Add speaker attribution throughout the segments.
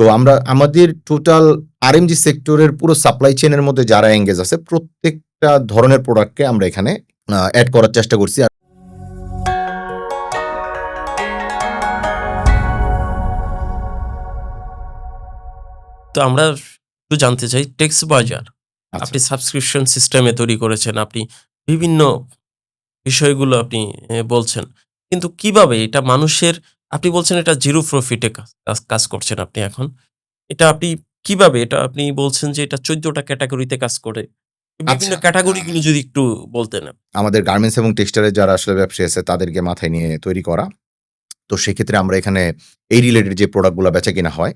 Speaker 1: তো আমরা আমাদের টোটাল আরএমজি সেক্টরের পুরো সাপ্লাই চেইনের মধ্যে যারা এনগেজ আছে প্রত্যেকটা ধরনের প্রোডাক্টকে আমরা এখানে এড করার চেষ্টা করছি।
Speaker 2: তো আমরা একটু জানতে চাই টেক্স বাজার
Speaker 1: আচ্ছা।
Speaker 2: আপনি সাবস্ক্রিপশন সিস্টেমে তৈরি করেছেন। আপনি বিভিন্ন বিষয়গুলো আপনি বলছেন। কিন্তু কিভাবে এটা মানুষের আপনি বলছেন এটা জিরো প্রফিটে কাজ করছেন আপনি এখন। এটা আপনি কিভাবে এটা আপনি বলছেন যে এটা ১৪ টা ক্যাটেগরিতে কাজ করে। বিভিন্ন
Speaker 1: আচ্ছা,
Speaker 2: ক্যাটেগরি গুলো যদি একটু বলতেন।
Speaker 1: আমাদের গার্মেন্টস এবং টেক্সটাইলের যারা আসলে ব্যবসায়ী আছে তাদেরকে মাথায় নিয়ে তৈরি করা। তো সেক্ষেত্রে আমরা এখানে এই রিলেটেড যে প্রোডাক্টগুলা বেচাকেনা হয়,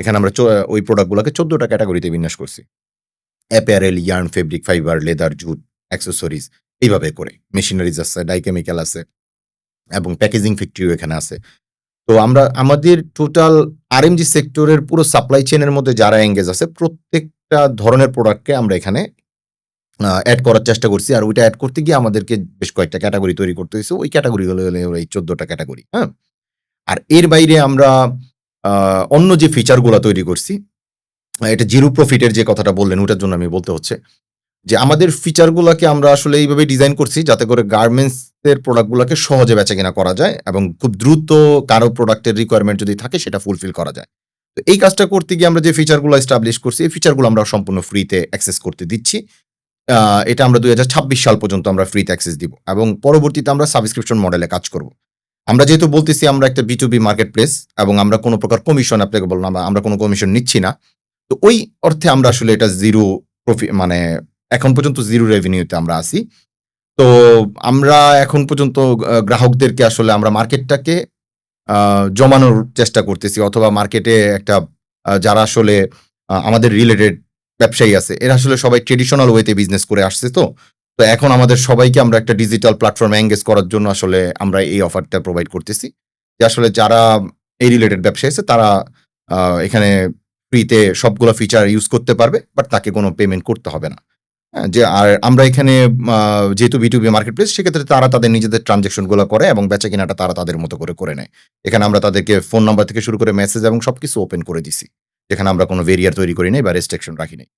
Speaker 1: এখানে আমরা ওই প্রোডাক্টগুলাকে ১৪ টা ক্যাটেগরিতে বিন্যাস করছি। Apparel, yarn, fabric, fibre, leather, jute, accessories এইভাবে করে। মেশিনারিজ আছে, ডাই কেমিক্যাল আছে এবং প্যাকেজিং ফ্যাক্টরিও এখানে আছে। তো আমরা আমাদের টোটাল আরএমজি সেক্টরের পুরো সাপ্লাই চেইনের মধ্যে যারা এনগেজ আছে প্রত্যেকটা ধরনের প্রোডাক্টকে আমরা এখানে এড করার চেষ্টা করছি। আর ওইটা এড করতে গিয়ে আমাদেরকে বেশ কয়েকটা ক্যাটেগরি তৈরি করতে হইছে। ওই ক্যাটেগরি হলো এই ১৪ টা ক্যাটেগরি, হ্যাঁ? আর এর বাইরে আমরা আ অন্য যে ফিচার গুলা তৈরি করছি, এটা জিরো প্রফিট এর যে কথাটা বললেন ওটার জন্য আমি বলতে হচ্ছে যে আমাদের ফিচার গুলাকে আমরা আসলে এইভাবে ডিজাইন করছি যাতে করে গার্মেন্টস এর প্রোডাক্ট গুলাকে সহজে বেচাকেনা করা যায় এবং খুব দ্রুত কারো প্রোডাক্টের রিকোয়ারমেন্ট যদি থাকে সেটা ফুলফিল করা যায়। তো এই কাজটা করতে গিয়ে আমরা যে ফিচার গুলো এস্টাবলিশ করছি, এই ফিচার গুলো আমরা সম্পূর্ণ ফ্রিতে অ্যাক্সেস করতে দিচ্ছি। এটা আমরা ২০২৬ সাল পর্যন্ত আমরা ফ্রিতে অ্যাক্সেস দিব এবং পরবর্তীতে আমরা সাবস্ক্রিপশন মডেলে কাজ করব। আমরা যেহেতু বলতেছি আমরা একটা B2B মার্কেট প্লেস এবং আমরা কোন প্রকার কমিশন অ্যাপ্লিকেবল না, আমরা কোন কমিশন নিচ্ছি না। তো ওই অর্থে আমরা আসলে এটা জিরো মানে এখন পর্যন্ত জিরো রেভিনিউতে আমরা আছি। তো আমরা এখন পর্যন্ত গ্রাহকদেরকে আসলে আমরা মার্কেটটাকে আ জমানোর চেষ্টা করতেছি অথবা মার্কেটে একটা যারা আসলে আমাদের রিলেটেড ব্যবসায়ী আছে, এরা আসলে সবাই ট্র্যাডিশনাল ওয়েতে বিজনেস করে আসছে তো। তো এখন আমাদের সবাইকে আমরা একটা ডিজিটাল প্ল্যাটফর্মে এনগেজ করার জন্য আসলে আমরা এই অফারটা প্রোভাইড করতেছি। যে আসলে যারা এই রিলেটেড ব্যবসায়ী আছে তারা আ এখানে ফ্রিতে সবগুলা ফিচার ইউজ করতে পারবে। বাট তাকে কোনো পেমেন্ট করতে হবে না। হ্যাঁ? যে আর আমরা এখানে আ যেহেতু B2B মার্কেট প্লেস সেক্ষেত্রে তারা তাদের নিজেদের ট্রান্সেকশন গুলা করে এবং বেচাকেনাটা তারা তাদের মতো করে নেয়। এখানে আমরা তাদেরকে ফোন নাম্বার থেকে শুরু করে মেসেজ এবং সবকিছু ওপেন করে দিছি। যেখানে আমরা কোনো ভেরিয়ার তৈরি করি নাই বা রেস্ট্রিকশন রাখি নাই।